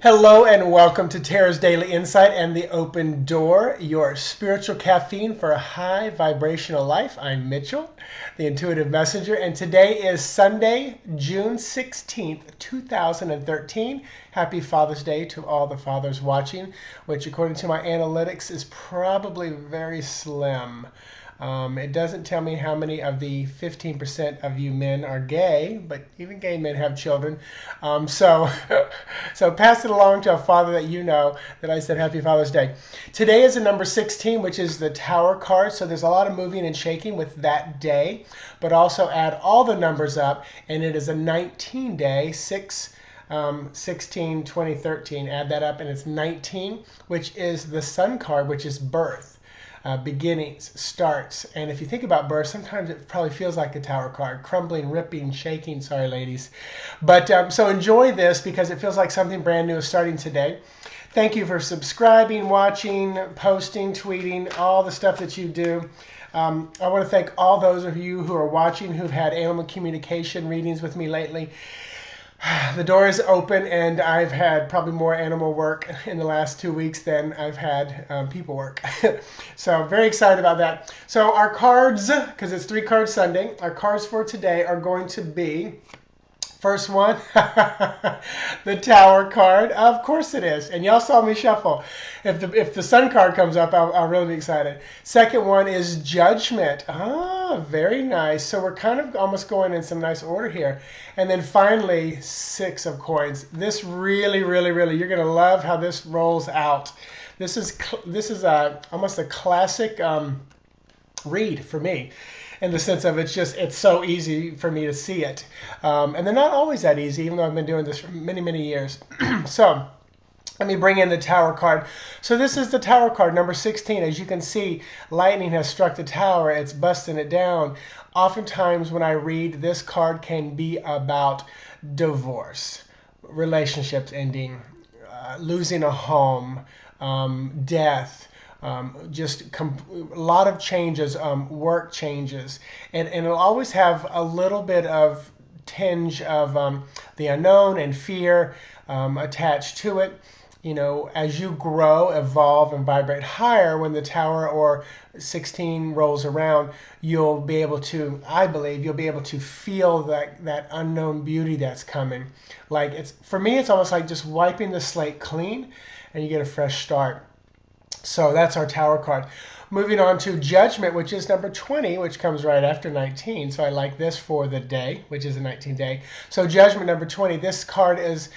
Hello and welcome to Tara's Daily Insight and the Open Door, your spiritual caffeine for a high vibrational life. I'm Mitchell, the intuitive messenger, and today is Sunday, June 16th, 2013. Happy Father's Day to all the fathers watching, which according to my analytics is probably very slim. It doesn't tell me how many of the 15% of you men are gay, but even gay men have children. So pass it along to a father that you know that I said Happy Father's Day. Today is the number 16, which is the Tower card. So there's a lot of moving and shaking with that day, but also add all the numbers up, and it is a 19 day, 16/2013. Add that up, and it's 19, which is the Sun card, which is birth. Beginnings, starts. And if you think about birth, sometimes it probably feels like a Tower card, crumbling, ripping, shaking. Sorry, ladies. But so enjoy this because it feels like something brand new is starting today. Thank you for subscribing, watching, posting, tweeting, all the stuff that you do. I want to thank all those of you who are watching who've had animal communication readings with me lately. The door is open, and I've had probably more animal work in the last 2 weeks than I've had people work. So very excited about that. So our cards, because it's 3-card Sunday, our cards for today are going to be, first one, the Tower card. Of course it is. And y'all saw me shuffle. If the Sun card comes up, I'll really be excited. Second one is Judgment. Ah, very nice. So we're kind of almost going in some nice order here. And then finally, 6 of Coins. This really, you're going to love how this rolls out. This is almost a classic read for me, in the sense of it's so easy for me to see it. And they're not always that easy, even though I've been doing this for many years. So let me bring in the Tower card. So this is the Tower card, number 16. As you can see, lightning has struck the tower. It's busting it down. Oftentimes when I read, this card can be about divorce, relationships ending, losing a home, death, just a lot of changes, work changes, and it'll always have a little bit of tinge of the unknown and fear attached to it. You know, as you grow, evolve, and vibrate higher, when the Tower or 16 rolls around, you'll be able to, I believe, you'll be able to feel that unknown beauty that's coming. Like, for me, it's almost like just wiping the slate clean, and you get a fresh start. So that's our Tower card. Moving on to Judgment, which is number 20, which comes right after 19. So I like this for the day, which is a 19th day. So Judgment, number 20. This card is,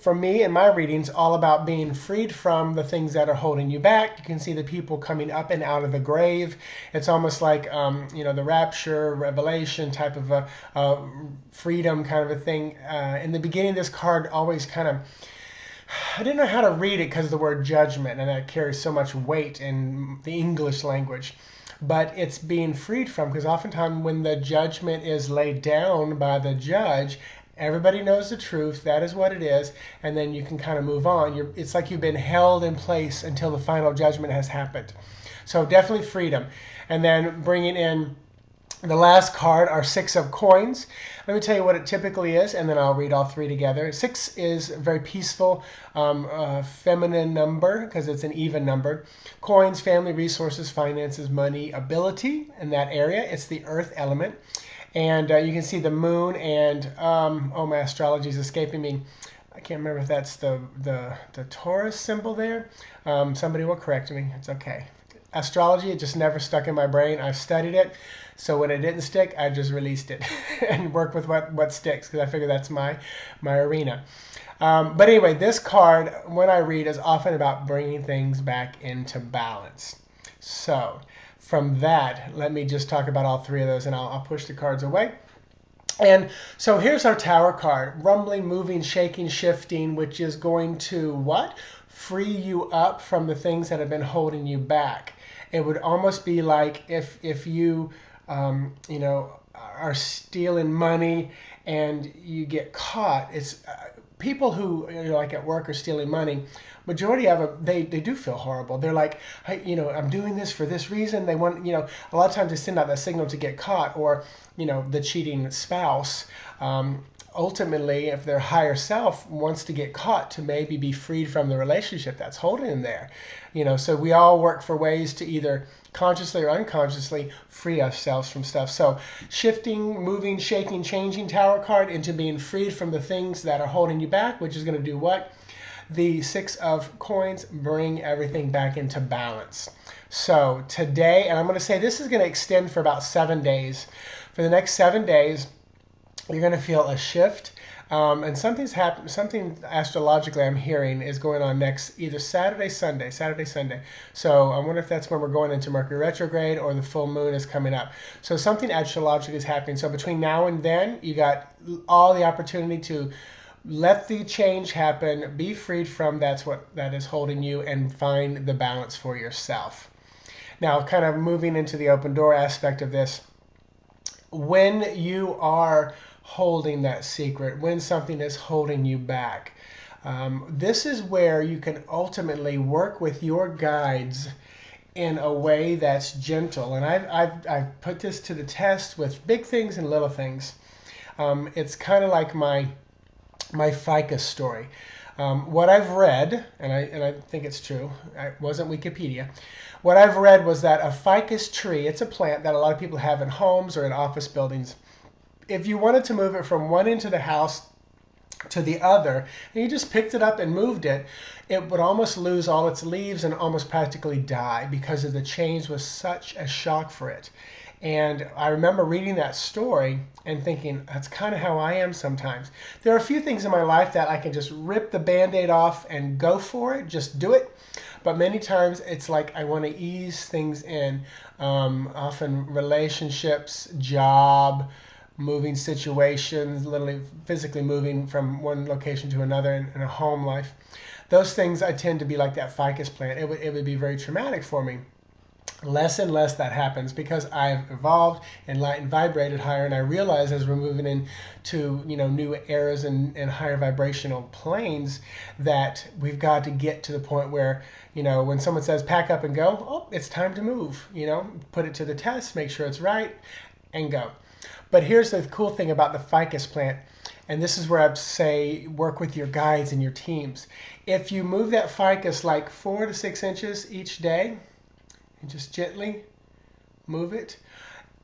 for me in my readings, all about being freed from the things that are holding you back. You can see the people coming up and out of the grave. It's almost like, the rapture, revelation type of a freedom kind of a thing. In the beginning, this card always kind of, I didn't know how to read it because of the word judgment, and that carries so much weight in the English language. But it's being freed from, because oftentimes when the judgment is laid down by the judge, everybody knows the truth, that is what it is, and then you can kind of move on. It's like you've been held in place until the final judgment has happened. So definitely freedom. And then bringing in the last card are 6 of Coins. Let me tell you what it typically is, and then I'll read all 3 together. 6 is a very peaceful, feminine number because it's an even number. Coins, family, resources, finances, money, ability in that area. It's the earth element. And you can see the moon and, oh, my astrology is escaping me. I can't remember if that's the Taurus symbol there. Somebody will correct me. It's okay. Astrology, it just never stuck in my brain. I've studied it. So when it didn't stick, I just released it and worked with what sticks, because I figure that's my arena. But anyway, this card, when I read, is often about bringing things back into balance. So from that, let me just talk about all 3 of those, and I'll push the cards away. And so here's our Tower card, rumbling, moving, shaking, shifting, which is going to what? Free you up from the things that have been holding you back. It would almost be like if you are stealing money and you get caught. It's people who, like at work, are stealing money. Majority of them, they do feel horrible. They're like, hey, I'm doing this for this reason. They want, a lot of times they send out that signal to get caught, or, the cheating spouse. ultimately, if their higher self wants to get caught, to maybe be freed from the relationship that's holding them there. So we all work for ways to either consciously or unconsciously free ourselves from stuff. So shifting, moving, shaking, changing Tower card into being freed from the things that are holding you back, which is going to do what? The Six of Coins, bring everything back into balance. So today, and I'm going to say this is going to extend for about 7 days. For the next 7 days, you're going to feel a shift. And something astrologically I'm hearing is going on next, either Saturday, Sunday. So I wonder if that's when we're going into Mercury retrograde or the full moon is coming up. So something astrologically is happening. So between now and then, you got all the opportunity to let the change happen, be freed from that is holding you, and find the balance for yourself. Now, kind of moving into the open door aspect of this, when you are holding that secret, when something is holding you back, this is where you can ultimately work with your guides in a way that's gentle. And I've put this to the test with big things and little things. It's kind of like my ficus story. What I've read, and I think it's true, it wasn't Wikipedia. What I've read was that a ficus tree, it's a plant that a lot of people have in homes or in office buildings. If you wanted to move it from one end of the house to the other, and you just picked it up and moved it, it would almost lose all its leaves and almost practically die because of the change was such a shock for it. And I remember reading that story and thinking, that's kind of how I am sometimes. There are a few things in my life that I can just rip the Band-Aid off and go for it, just do it. But many times it's like I want to ease things in. Often relationships, job, moving situations, literally physically moving from one location to another in a home life. Those things I tend to be like that ficus plant. It would be very traumatic for me. Less and less that happens because I've evolved, enlightened, vibrated higher, and I realize as we're moving into new eras and higher vibrational planes that we've got to get to the point where when someone says pack up and go, oh, it's time to move. Put it to the test, make sure it's right, and go. But here's the cool thing about the ficus plant, and this is where I'd say work with your guides and your teams. If you move that ficus like 4 to 6 inches each day, and just gently move it,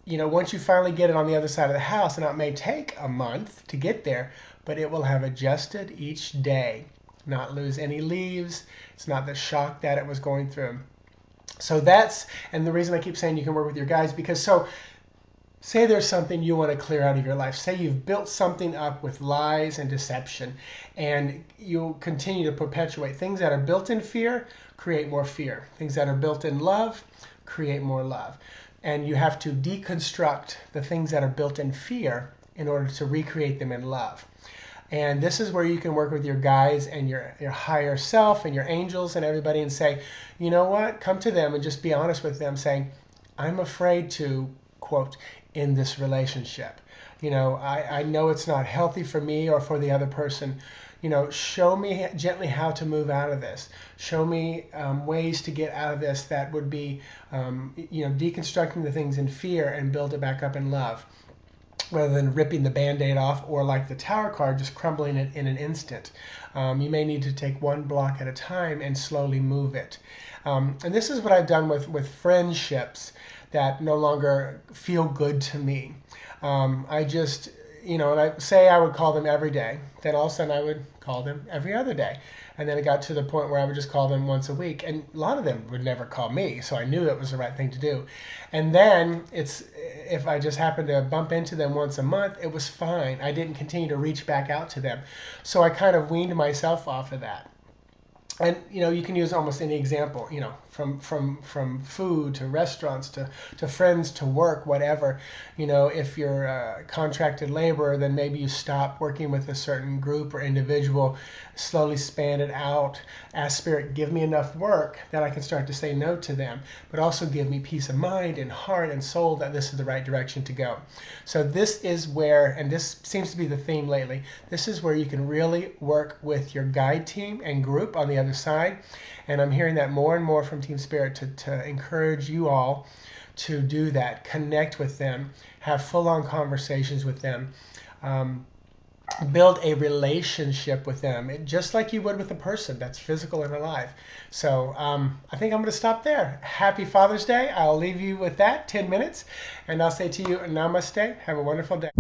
once you finally get it on the other side of the house, and it may take a month to get there, but it will have adjusted each day, not lose any leaves. It's not the shock that it was going through. So and the reason I keep saying you can work with your guides, because say there's something you want to clear out of your life. Say you've built something up with lies and deception, and you'll continue to perpetuate. Things that are built in fear create more fear. Things that are built in love create more love. And you have to deconstruct the things that are built in fear in order to recreate them in love. And this is where you can work with your guides and your higher self and your angels and everybody and say, you know what? Come to them and just be honest with them, saying, I'm afraid to, quote, in this relationship. I know it's not healthy for me or for the other person. Show me gently how to move out of this. Show me ways to get out of this that would be, deconstructing the things in fear and build it back up in love, rather than ripping the Band-Aid off or like the Tower card, just crumbling it in an instant. You may need to take one block at a time and slowly move it. And this is what I've done with friendships that no longer feel good to me. I just, and I say I would call them every day. Then all of a sudden I would call them every other day. And then it got to the point where I would just call them once a week. And a lot of them would never call me, so I knew it was the right thing to do. And then if I just happened to bump into them once a month, it was fine. I didn't continue to reach back out to them. So I kind of weaned myself off of that. And you can use almost any example, from food to restaurants to friends to work, whatever. If you're a contracted laborer, then maybe you stop working with a certain group or individual, slowly span it out. Ask Spirit, give me enough work that I can start to say no to them, but also give me peace of mind and heart and soul that this is the right direction to go. So this is where, and this seems to be the theme lately, this is where you can really work with your guide team and group on the other side. And I'm hearing that more and more from Team Spirit to encourage you all to do that. Connect with them, have full-on conversations with them. build a relationship with them, just like you would with a person that's physical and alive. So I think I'm going to stop there. Happy Father's Day. I'll leave you with that, 10 minutes, and I'll say to you, namaste. Have a wonderful day.